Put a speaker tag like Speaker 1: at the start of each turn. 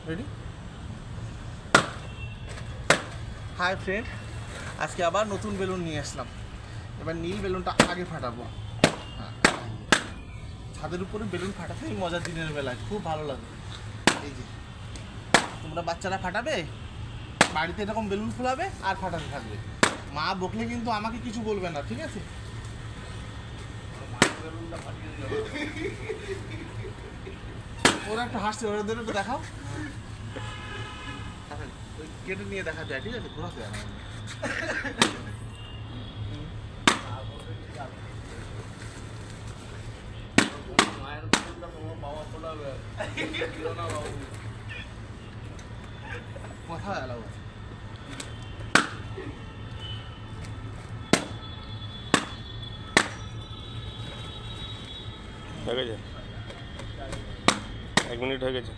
Speaker 1: Ready? Hi friend, আজকে আবার নতুন বেলুন নিয়ে আসলাম। এবার নীল বেলুনটা আগে ফাটাবো। ছাদের উপরে বেলুন ফাটাতেই মজা, দিনের বেলায় খুব ভালো লাগে। এই যে তোমরা বাচ্চারা ফাটাবে, বাড়িতে এরকম বেলুন ফুলাবে আর ফাটাতে থাকবে। মা বকলে কিন্তু আমাকে কিছু বলবে না, ঠিক আছে? ওরা একটু হাসছে, ওদের একটু দেখাও। কেটে নিয়ে দেখা যায়, ঠিক আছে? ঘোরাতে যায় না। কথা এলাও আছে।
Speaker 2: হয়ে গেছে, 1 মিনিট হয়ে গেছে।